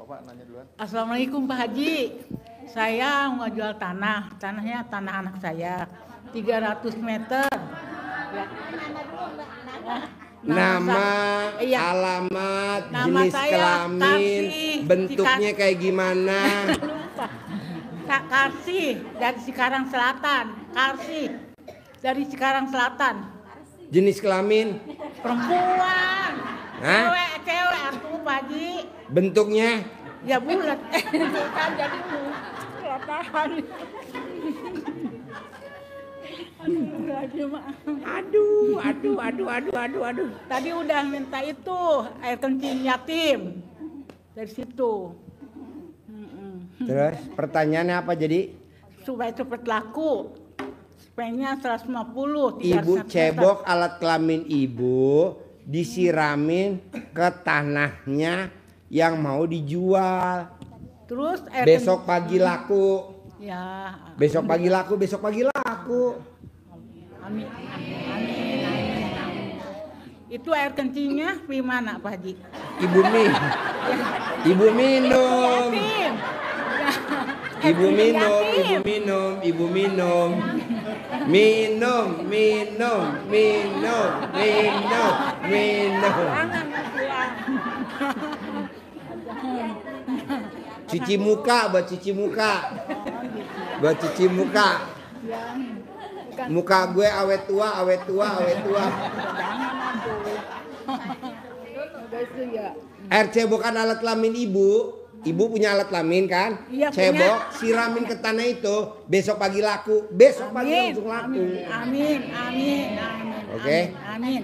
Bapak nanya duluan. Assalamualaikum Pak Haji. Saya mau jual tanah. Tanahnya tanah anak saya. 300 meter. Ya. Nama, iya. alamat, Nama jenis saya kelamin, Karsi, bentuknya kayak gimana? Lupa. Kak Karsi dari Cikarang Selatan. Karsi dari Cikarang Selatan. Jenis kelamin? Perempuan. Hah? Cewek aku Pak Haji. Bentuknya? Ya bulat. Bukan jadi kelatahan. Aduh. Tadi udah minta itu air kencing yatim dari situ. Terus pertanyaannya apa jadi? Supaya cepat laku. Spendnya 150. Ibu cebok alat kelamin ibu disiramin ke tanahnya yang mau dijual. Terus air Besok pagi laku. Ya. Besok pagi laku. Amin. Itu air kencingnya gimana Pak Haji? Ibu minum. Yatim. Ibu minum. Cuci muka. Muka gue awet tua. Air cebokan alat kelamin ibu punya alat kelamin kan? Iya, Cebok, siramin ke tanah itu, besok pagi laku. Besok pagi langsung laku. Amin. Oke. Amin.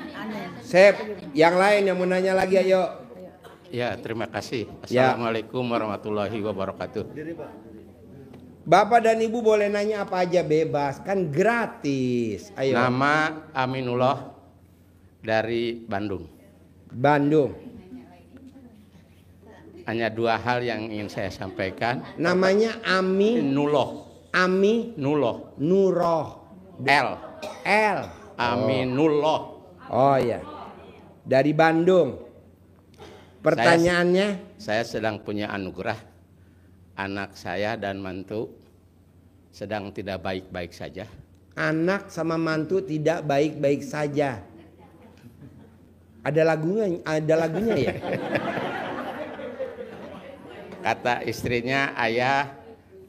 Sep, yang lain yang mau nanya lagi ayo. Ya, terima kasih. Ya. Assalamualaikum warahmatullahi wabarakatuh. Bapak dan Ibu boleh nanya apa aja bebas, kan gratis. Ayo. Nama Aminullah dari Bandung. Hanya dua hal yang ingin saya sampaikan. Namanya Nuloh. Nuroh. L. Aminullah. Oh ya. Dari Bandung. Pertanyaannya? Saya sedang punya anugerah. Anak saya dan mantu sedang tidak baik-baik saja. Anak sama mantu tidak baik-baik saja. Ada lagunya ya? Kata istrinya, ayah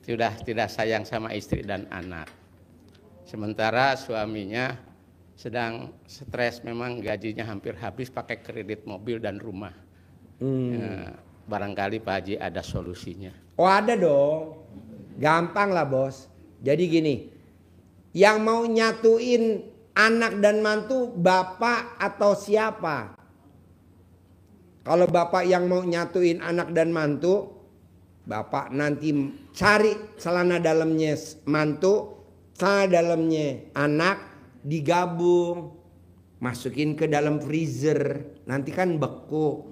sudah tidak sayang sama istri dan anak. Sementara suaminya sedang stres, memang gajinya hampir habis pakai kredit mobil dan rumah. Barangkali Pak Haji ada solusinya. Oh ada dong. Gampang lah bos. Jadi gini. Yang mau nyatuin anak dan mantu bapak atau siapa? Kalau bapak yang mau nyatuin anak dan mantu, bapak nanti cari celana dalamnya mantu, celana dalamnya anak, digabung, masukin ke dalam freezer, nanti kan beku.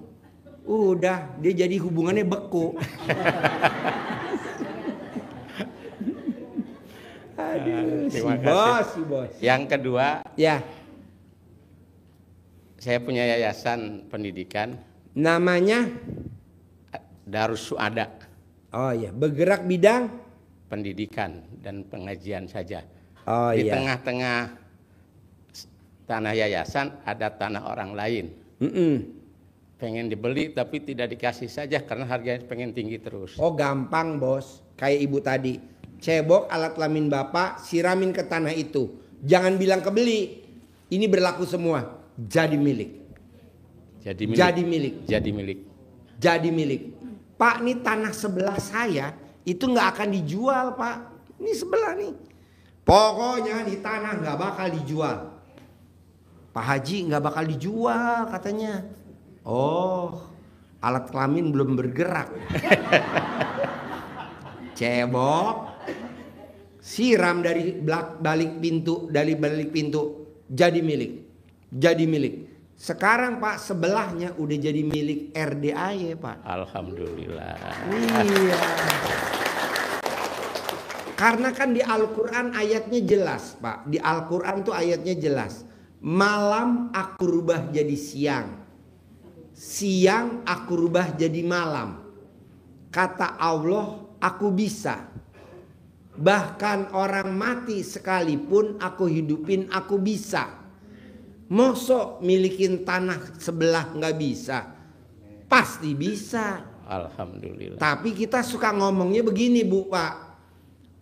Udah, dia jadi hubungannya beku. Aduh, si bos. Yang kedua, ya, saya punya yayasan pendidikan. Namanya Darus Suada. Oh iya, bergerak bidang pendidikan dan pengajian saja. Oh Di iya. tengah-tengah tanah yayasan ada tanah orang lain. Pengen dibeli tapi tidak dikasih saja karena harganya pengen tinggi terus. Oh gampang bos, kayak ibu tadi. Cebok alat kelamin bapak, siramin ke tanah itu. Jangan bilang kebeli. Ini berlaku semua. Jadi milik. Jadi milik. Pak, ini tanah sebelah saya itu nggak akan dijual pak. Ini sebelah nih. Pokoknya di tanah nggak bakal dijual. Pak Haji nggak bakal dijual katanya. Oh, alat kelamin belum bergerak. Cebok, siram dari balik pintu, jadi milik. Sekarang Pak sebelahnya udah jadi milik RDAY Pak. Alhamdulillah. Iya. Karena kan di Al-Quran ayatnya jelas Pak. Di Al-Quran tuh ayatnya jelas. Malam aku rubah jadi siang. Siang aku rubah jadi malam. kata Allah, aku bisa. Bahkan orang mati sekalipun aku hidupin, aku bisa. Mosok milikin tanah sebelah nggak bisa? Pasti bisa. Alhamdulillah. Tapi kita suka ngomongnya begini, Bu, Pak.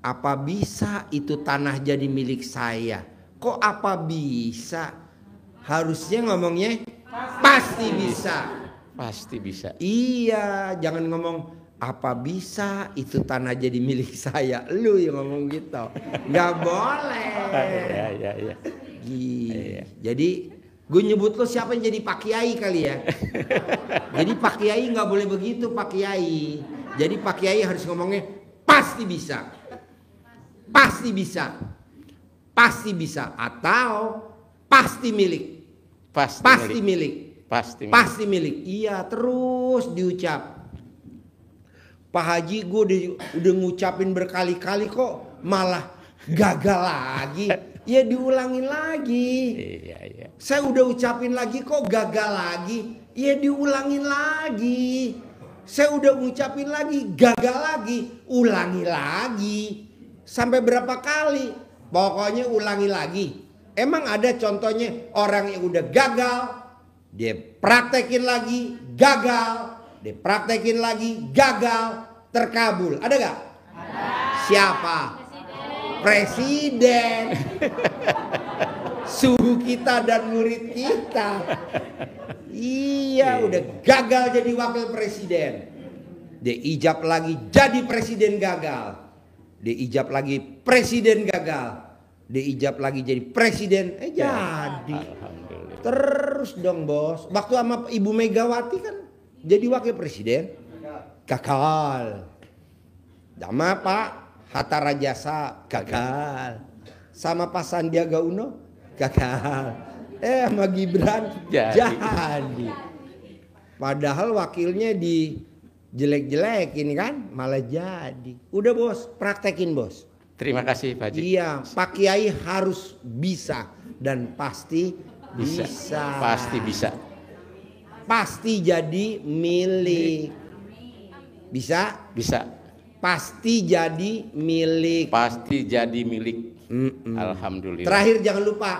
Apa bisa itu tanah jadi milik saya? Kok apa bisa? Harusnya ngomongnya pasti bisa. Pasti bisa. Iya, jangan ngomong apa bisa itu tanah jadi milik saya. Lu yang ngomong gitu. Nggak boleh. Ya. Iya. Jadi gue nyebut lo siapa yang jadi Pak Kiai kali ya. Jadi Pak Kiai nggak boleh begitu Pak Kiai. Jadi Pak Kiai harus ngomongnya pasti bisa. Pasti bisa. Pasti bisa atau pasti milik. Pasti milik. Pasti milik. Iya, terus diucap. Pak Haji, gue udah ngucapin berkali-kali kok malah gagal lagi. Ya diulangin lagi. Iya. Saya udah ucapin lagi kok gagal lagi. Ya diulangin lagi. Saya udah ngucapin lagi gagal lagi. Ulangi lagi. Sampai berapa kali? Pokoknya ulangi lagi. Emang ada contohnya orang yang udah gagal, dia praktekin lagi, gagal. Dia praktekin lagi, gagal, terkabul. Ada gak? Ada. Siapa? Presiden. Suhu kita dan murid kita. Iya, udah gagal jadi wakil presiden. Dia ijab lagi jadi presiden gagal. Dia ijab lagi presiden gagal. Dia ijab lagi jadi presiden. Jadi. Terus dong bos. Waktu sama Ibu Megawati kan jadi wakil presiden. Gagal. Sama Pak Hatta Rajasa gagal. Sama Pak Sandiaga Uno gagal. Sama Gibran jadi. Padahal wakilnya dijelek-jelekin kan, malah jadi. Udah bos, praktekin bos. Terima kasih Pak Haji. Iya, Pak Kiai harus bisa dan pasti bisa. Pasti bisa. Pasti jadi milik. Bisa? Bisa. Pasti jadi milik. Pasti jadi milik. Alhamdulillah. Terakhir jangan lupa,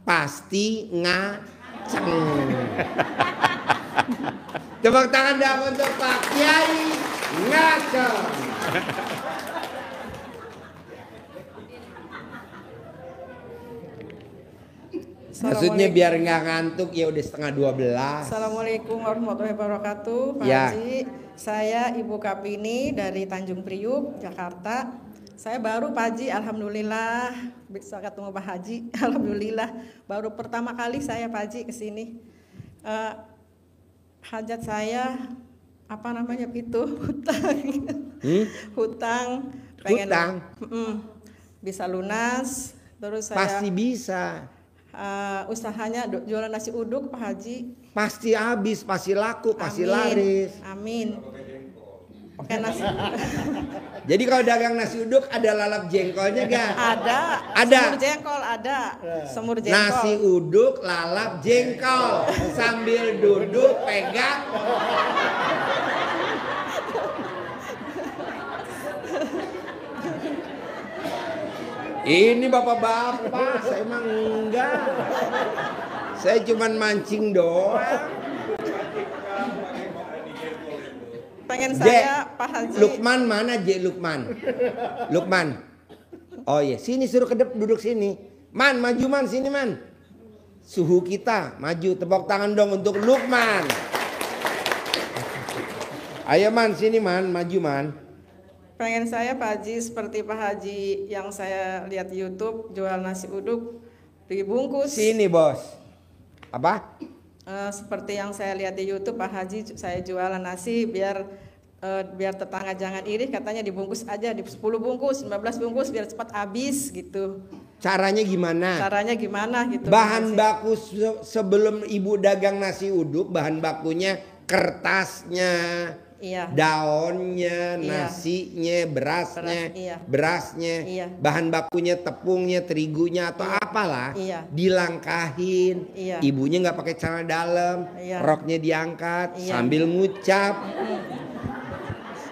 pasti ngaceng. Tepuk tangan dong untuk Pak Kiai ngaceng. Maksudnya biar nggak ngantuk ya udah 11:30. Assalamualaikum warahmatullahi wabarakatuh. Pak Ya. Haji, saya Ibu Kapini dari Tanjung Priuk, Jakarta. Saya baru Pak Haji, alhamdulillah bisa ketemu Pak Haji. Alhamdulillah, baru pertama kali saya Pak Haji kesini. Hajat saya apa namanya itu hutang, hutang, pengen Hutang? bisa lunas. Terus saya Pasti bisa. Usahanya jualan nasi uduk Pak Haji. Pasti habis, pasti laku, pasti Amin. laris. Amin. Pakai nasi. Jadi kalau dagang nasi uduk ada lalap jengkolnya gak? Ada. Ada. Semur jengkol ada. Semur jengkol. Nasi uduk, lalap jengkol. Sambil duduk pegang. Ini bapak-bapak, saya emang enggak. Saya cuman mancing doang. Pengen saya Pak Haji. Lukman mana Lukman? Lukman. Oh iya, sini suruh duduk sini. Man, maju man, sini man. Suhu kita, maju, tepuk tangan dong untuk Lukman. Ayo man, sini man, maju man. Pengen saya Pak Haji seperti Pak Haji yang saya lihat di YouTube jual nasi uduk dibungkus. Sini bos. Apa? Seperti yang saya lihat di YouTube Pak Haji saya jualan nasi biar tetangga jangan iri, katanya dibungkus aja di 10 bungkus, 15 bungkus biar cepat habis gitu. Caranya gimana? Caranya gimana gitu. Bahan baku sebelum ibu dagang nasi uduk, bahan bakunya kertasnya, iya, daunnya, iya, nasinya, berasnya, iya, berasnya, iya, bahan bakunya, tepungnya, terigunya atau iya, apalah, iya, dilangkahin. iya, Ibunya nggak pakai celana dalam, iya, roknya diangkat iya, sambil ngucap.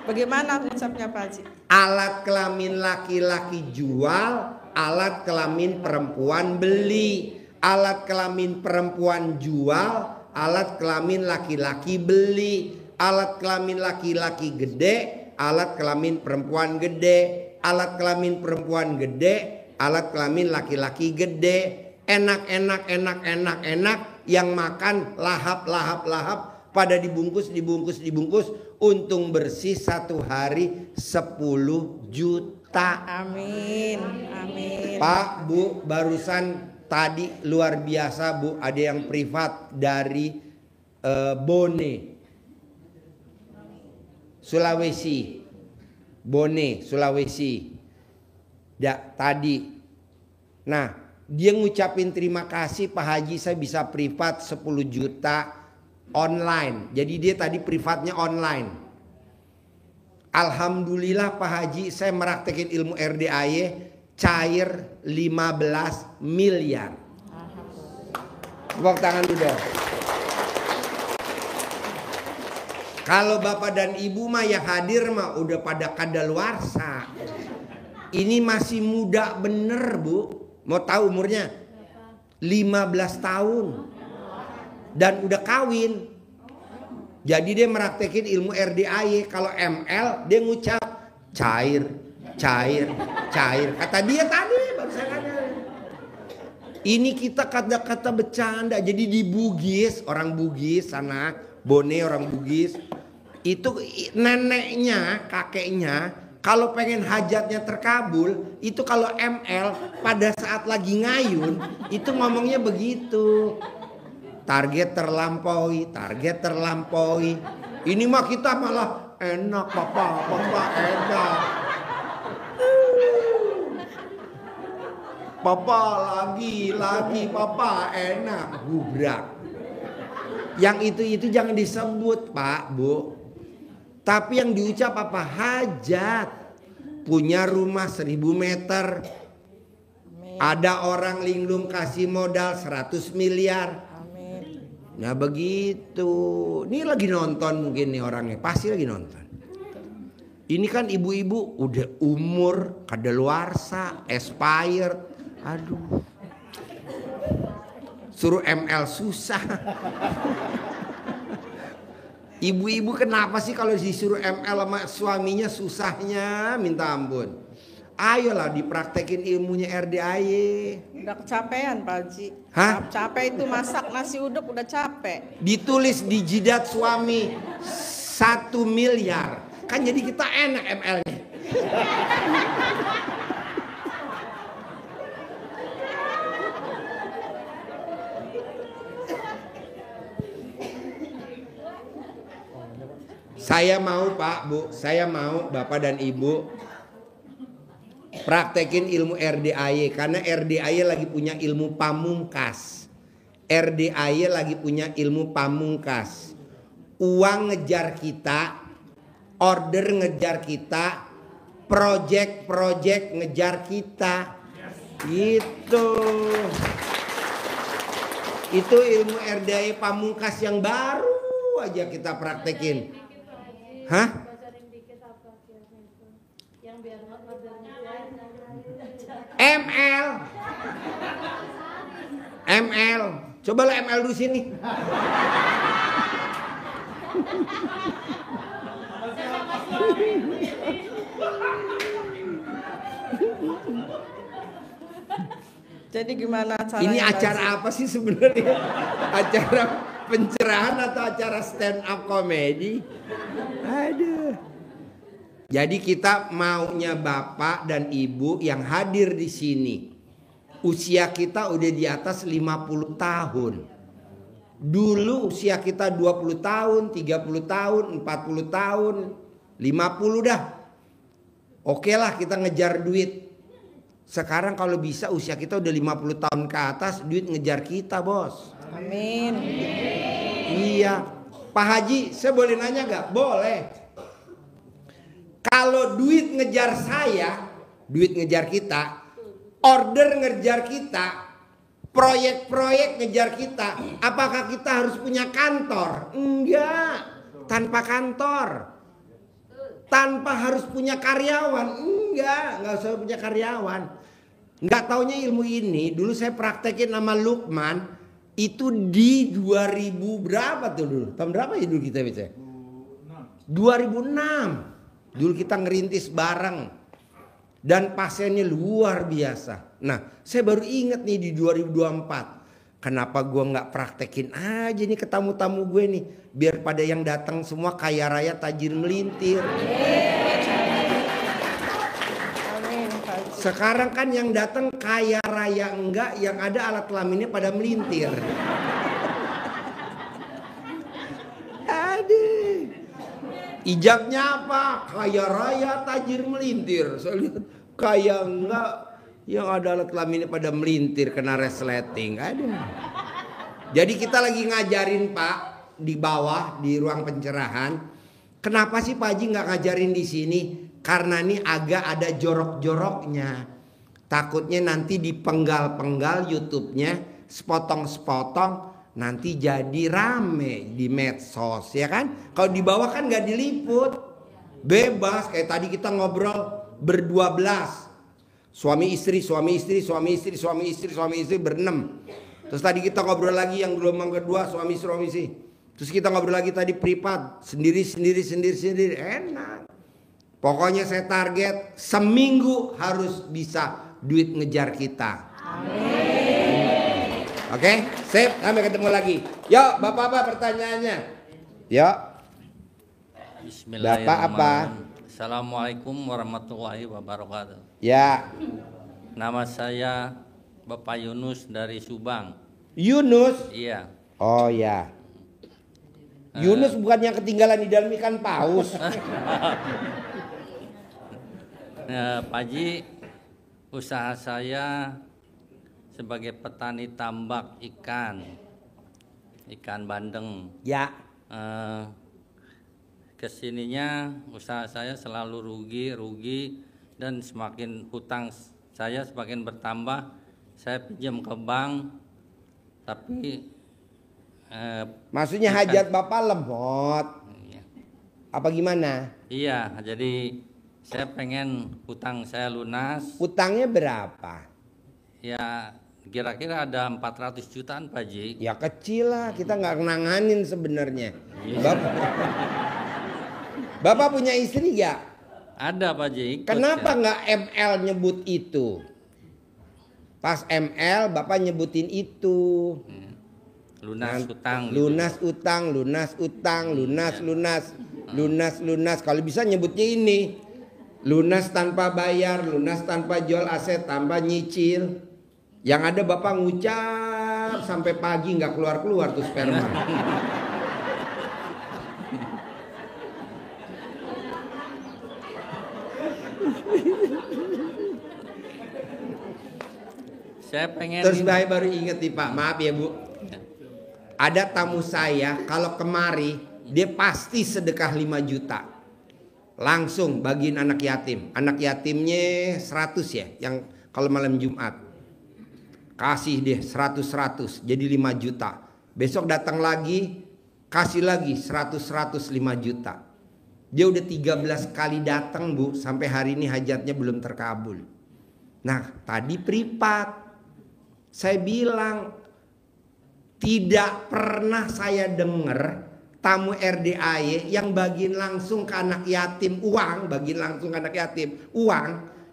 Bagaimana konsepnya Pak Haji? Alat kelamin laki-laki jual, alat kelamin perempuan beli. Alat kelamin perempuan jual, alat kelamin laki-laki beli. Alat kelamin laki-laki gede, alat kelamin perempuan gede. Alat kelamin perempuan gede, alat kelamin laki-laki gede. Enak-enak, enak-enak, enak. Yang makan lahap-lahap-lahap. Pada dibungkus. Untung bersih satu hari 10 juta. Amin. Amin. Pak, Bu, barusan tadi luar biasa, Bu. Ada yang privat dari Bone, Sulawesi. Bone, Sulawesi. Tadi. Nah, dia ngucapin terima kasih Pak Haji, saya bisa privat 10 juta online. Jadi dia tadi privatnya online. Alhamdulillah Pak Haji, saya meraktekin ilmu RDAY cair 15 miliar. Tepuk tangan dulu dong. Kalau Bapak dan Ibu mah yang hadir mah udah pada kadaluarsa. Ini masih muda bener, Bu. Mau tahu umurnya? 15 tahun. Dan udah kawin. Jadi dia meraktekin ilmu RDAY. Kalau ML dia ngucap cair. Kata dia tadi baru saya kata. Ini kita kata-kata bercanda. Jadi di Bugis, orang Bugis sana, Bone orang Bugis. Itu neneknya, kakeknya, kalau pengen hajatnya terkabul, itu kalau ML pada saat lagi ngayun, itu ngomongnya begitu. Target terlampaui. Ini mah kita malah enak papa enak. Papa lagi papa enak, gubrak. Yang itu jangan disebut Pak, Bu. Tapi yang diucap apa? Hajat. Punya rumah 1000 meter. Ada orang linglung kasih modal 100 miliar. Nah begitu. Ini lagi nonton mungkin nih orangnya. Pasti lagi nonton. Ini kan ibu-ibu udah umur kadaluarsa, expired. Aduh. Suruh ML susah. Ibu-ibu kenapa sih kalau disuruh ML sama suaminya susahnya minta ampun. Ayolah dipraktekin ilmunya RDAY. Udah kecapean Pak Haji. Hah? Capek itu masak nasi uduk udah capek. Ditulis di jidat suami 1 miliar. Kan jadi kita enak ML-nya. Saya mau Pak, Bu, saya mau Bapak dan Ibu praktekin ilmu RDAY. Karena RDAY lagi punya ilmu pamungkas. RDAY lagi punya ilmu pamungkas. Uang ngejar kita, order ngejar kita, project ngejar kita. Gitu. Itu ilmu RDAY pamungkas yang baru aja kita praktekin. Hah? ML. Cobalah ML dulu sini. Jadi gimana caranya? Ini acara apa sih sebenarnya? Acara pencerahan atau acara stand up comedy? Aduh. Jadi kita maunya Bapak dan Ibu yang hadir di sini. Usia kita udah di atas 50 tahun. Dulu usia kita 20 tahun, 30 tahun, 40 tahun, 50 dah. Oke lah kita ngejar duit. Sekarang kalau bisa usia kita udah 50 tahun ke atas, duit ngejar kita, Bos. Amin. Iya. Pak Haji, saya boleh nanya gak? Boleh. Kalau duit ngejar saya, duit ngejar kita, order ngejar kita, proyek-proyek ngejar kita, apakah kita harus punya kantor? Enggak. Tanpa kantor. tanpa harus punya karyawan. Enggak usah punya karyawan. Enggak taunya ilmu ini dulu saya praktekin sama Lukman itu di 2000 berapa tuh dulu? Tahun berapa ya dulu kita bisa? 2006. Dulu kita ngerintis bareng. Dan pasiennya luar biasa. Nah, saya baru ingat nih di 2024. Kenapa gue nggak praktekin aja nih ke tamu-tamu gue nih. Biar pada yang datang semua kaya raya tajir melintir. Amin, Pak Haji. Sekarang kan yang datang kaya raya enggak, yang ada alat kelaminnya pada melintir. Aduh. Ijabnya apa? Kaya raya tajir melintir. Saya lihat kaya enggak, yang ada alat kelaminnya pada melintir kena resleting. Aduh. Jadi kita lagi ngajarin Pak di bawah di ruang pencerahan. Kenapa sih Pak Haji nggak ngajarin di sini? Karena ini agak ada jorok-joroknya. Takutnya nanti dipenggal-penggal YouTube-nya, sepotong-sepotong. Nanti jadi rame di medsos, ya kan? Kalau di bawah kan nggak diliput, bebas. Kayak tadi kita ngobrol berdua belas, suami istri berenam. Terus tadi kita ngobrol lagi yang gelombang kedua suami istri. Terus kita ngobrol lagi tadi privat, sendiri, enak. Pokoknya saya target seminggu harus bisa duit ngejar kita. Amin. Oke, sip, sampai ketemu lagi. Yuk, Bapak-bapak pertanyaannya. Yuk. Bapak apa? Assalamualaikum warahmatullahi wabarakatuh. Ya. Nama saya Bapak Yunus dari Subang. Yunus? Iya. Oh ya. Yunus bukan yang ketinggalan di dalam ikan paus. Pak Haji, usaha saya sebagai petani tambak ikan bandeng. Ya. Kesininya usaha saya selalu rugi dan semakin hutang saya semakin bertambah. Saya pinjam ke bank, tapi maksudnya hajat Bapak lemot. Iya. Apa gimana? Iya, jadi saya pengen hutang saya lunas. Utangnya berapa? Ya kira-kira ada 400 jutaan Pak Haji. Ya kecil lah, kita nggak nanganin sebenarnya. Bapak punya istri gak? Ada Pak Haji. Kenapa nggak ML nyebut itu? Pas ML Bapak nyebutin itu. Lunas utang. Lunas. Kalau bisa nyebutnya ini. Lunas tanpa bayar, lunas tanpa jual aset, tanpa nyicil. Yang ada Bapak ngucap sampai pagi nggak keluar tuh sperma. Saya pengen. Terus saya baru inget nih Pak, maaf ya Bu. Ada tamu saya kalau kemari dia pasti sedekah 5 juta. Langsung bagiin anak yatim. Anak yatimnya 100 ya, yang kalau malam Jumat. Kasih deh 100 jadi 5 juta. Besok datang lagi kasih lagi 100 5 juta. Dia udah 13 kali datang Bu, sampai hari ini hajatnya belum terkabul. Nah, tadi privat. Saya bilang tidak pernah saya dengar tamu RDAY yang bagiin langsung ke anak yatim uang,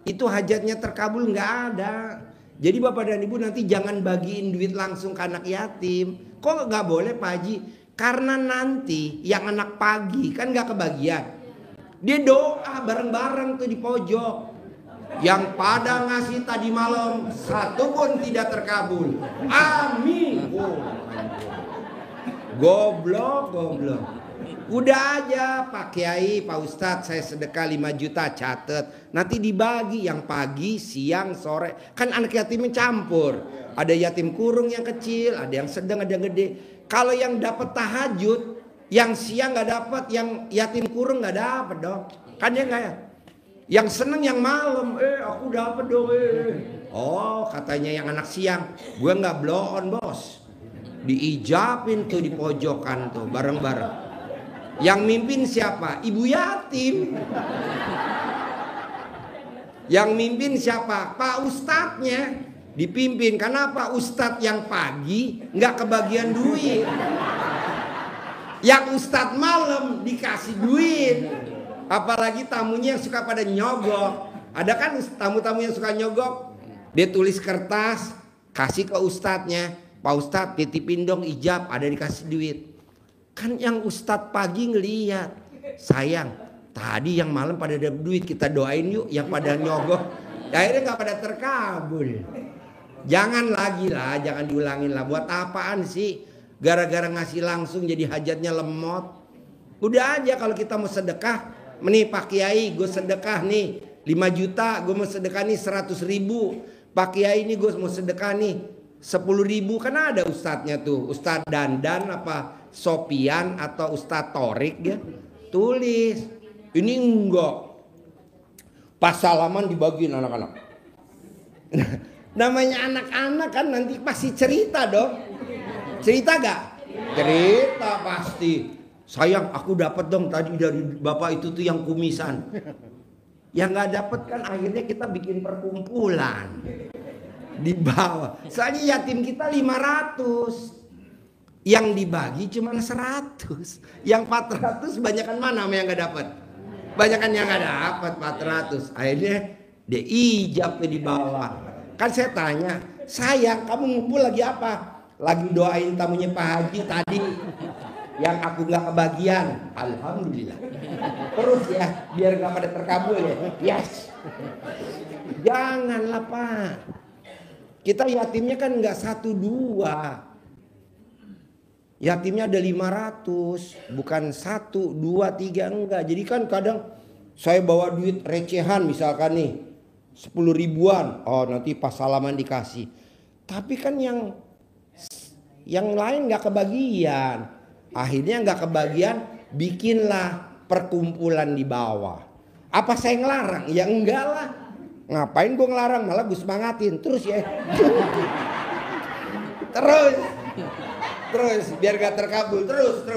itu hajatnya terkabul, nggak ada. Jadi Bapak dan Ibu nanti jangan bagiin duit langsung ke anak yatim. Kok nggak boleh Pak Haji? Karena nanti yang anak pagi kan nggak kebagian. Dia doa bareng-bareng tuh di pojok. Yang pada ngasih tadi malam satu pun tidak terkabul. Amin. Goblok. Udah aja Pak Kiai, Pak Ustadz, saya sedekah 5 juta, catet. Nanti dibagi yang pagi, siang, sore. Kan anak yatimnya campur. Ada yatim kurung yang kecil, ada yang sedang, ada yang gede. Kalau yang dapat tahajud, yang siang nggak dapat, yang yatim kurung nggak dapat dong. Kan ya nggak ya? Yang seneng yang malam, aku dapat dong. Oh, katanya yang anak siang, gue nggak blow on bos. Diijabin tuh di pojokan tuh bareng-bareng. Yang mimpin siapa? Ibu yatim. Yang mimpin siapa? Pak Ustadznya dipimpin. Kenapa? Ustadz yang pagi nggak kebagian duit. Yang Ustadz malam dikasih duit. Apalagi tamunya yang suka pada nyogok. Ada kan tamu-tamu yang suka nyogok? Dia tulis kertas, kasih ke Ustadznya. Pak Ustadz titipin dong ijab, ada dikasih duit. Kan yang Ustadz pagi ngeliat, sayang tadi yang malam pada ada duit, kita doain yuk yang pada nyogok. Akhirnya gak pada terkabul. Jangan lagi lah, jangan diulangin lah. Buat apaan sih gara-gara ngasih langsung jadi hajatnya lemot. Udah aja kalau kita mau sedekah, nih Pak Kiai gue sedekah nih 5 juta, gue mau sedekah nih 100.000. Pak Kiai ini gue mau sedekah nih 10.000. Kan ada ustadznya tuh, Ustadz Dandan apa Sopian atau Ustadz Torik ya. Tulis. Ini enggak. Pas salaman dibagiin anak-anak. Namanya anak-anak kan nanti pasti cerita dong. Cerita gak? Cerita pasti. Sayang aku dapat dong tadi dari bapak itu tuh yang kumisan. Yang gak dapat kan akhirnya kita bikin perkumpulan. Di bawah. Soalnya yatim kita 500. Yang dibagi cuma 100. Yang 400 banyakan mana sama yang gak dapat? Banyakan yang gak dapat 400. Akhirnya dia ijab di bawah. Kan saya tanya, sayang kamu ngumpul lagi apa? Lagi doain tamunya Pak Haji tadi yang aku nggak kebagian. Alhamdulillah. Terus ya, biar nggak pada terkabul ya. Yes. Janganlah Pak. Kita yatimnya kan nggak 1, 2. Yatimnya ada 500, bukan 1, 2, 3 enggak. Jadi kan kadang saya bawa duit recehan misalkan nih 10 ribuan. Oh nanti pas salaman dikasih. Tapi kan yang lain nggak kebagian. Akhirnya nggak kebagian, bikinlah perkumpulan di bawah. Apa saya ngelarang? Ya enggak lah. Ngapain gue ngelarang, malah gue semangatin. Terus ya. Terus biar gak terkabul. Terus.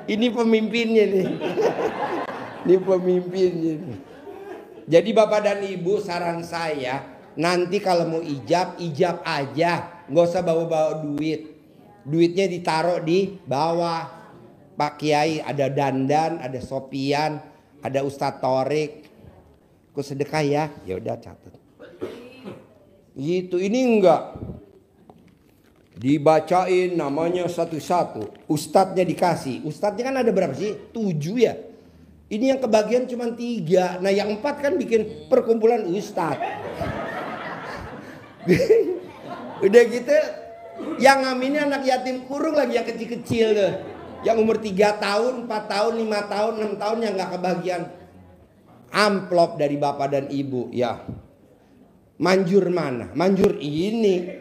Ini pemimpinnya nih. Ini pemimpinnya nih. Jadi Bapak dan Ibu, saran saya, nanti kalau mau ijab aja, nggak usah bawa-bawa duit. Duitnya ditaruh di bawah. Pak Kiai ada Dandan, ada Sopian, ada Ustadz Torik. Kok sedekah ya? Ya udah catat. Gitu. Ini enggak dibacain namanya satu-satu. Ustadznya dikasih. Ustadznya kan ada berapa sih? 7 ya. Ini yang kebagian cuma 3. Nah yang 4 kan bikin perkumpulan ustadz. Udah gitu yang ngaminnya anak yatim kurung lagi yang kecil-kecil tuh. Yang umur 3 tahun, 4 tahun, 5 tahun, 6 tahun yang gak kebagian amplop dari bapak dan ibu. Ya manjur mana? Manjur ini.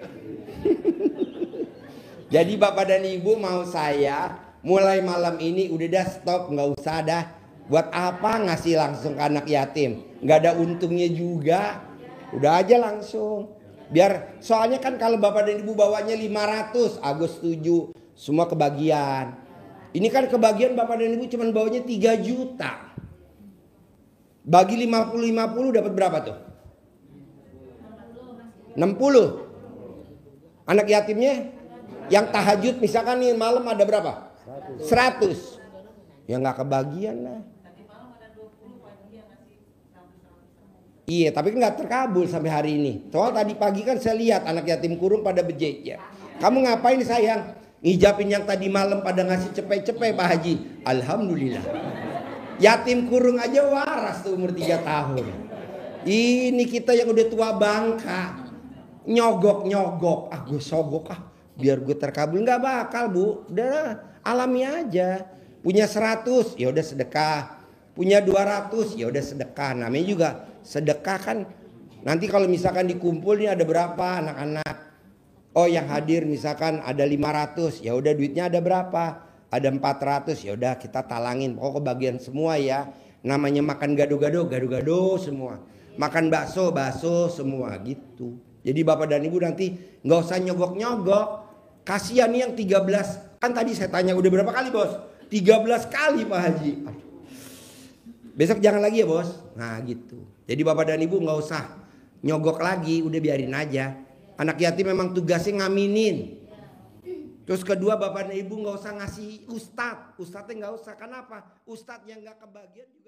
Jadi bapak dan ibu mau saya mulai malam ini udah dah stop, gak usah dah. Buat apa ngasih langsung ke anak yatim? Gak ada untungnya juga. Udah aja langsung. Biar soalnya kan kalau bapak dan ibu bawanya 500, Agus setuju. Semua kebagian. Ini kan kebagian bapak dan ibu cuma bawanya 3 juta. Bagi 50-50 dapat berapa tuh? 60. Anak yatimnya yang tahajud misalkan nih malam ada berapa? 100. Ya nggak kebagian lah. Iya, tapi nggak terkabul sampai hari ini. Soal tadi pagi kan saya lihat anak yatim kurung pada bejeja. Kamu ngapain sayang? Ngijapin yang tadi malam pada ngasih cepet-cepet Pak Haji. Alhamdulillah. Yatim kurung aja waras tuh umur 3 tahun. Ini kita yang udah tua bangka. Nyogok. Ah gue sogok ah. Biar gue terkabul. Nggak bakal Bu. Udah alami aja. Punya 100 ya udah sedekah. Punya 200 ya udah sedekah. Namanya juga sedekah kan. Nanti kalau misalkan dikumpul nih ada berapa anak-anak. Oh yang hadir misalkan ada 500. Ya udah duitnya ada berapa? Ada 400. Ya udah kita talangin. Pokoknya kebagian semua ya. Namanya makan gado-gado semua. Makan bakso semua gitu. Jadi bapak dan ibu nanti nggak usah nyogok-nyogok. Kasihan nih yang 13 Kan tadi saya tanya udah berapa kali bos? 13 kali Pak Haji. Besok jangan lagi ya bos. Nah gitu. Jadi bapak dan ibu nggak usah nyogok lagi, udah biarin aja. Anak yatim memang tugasnya ngaminin. Terus kedua bapak dan ibu nggak usah ngasih ustadz. Ustadznya nggak usah. Kenapa? Ustadz yang nggak kebagian juga.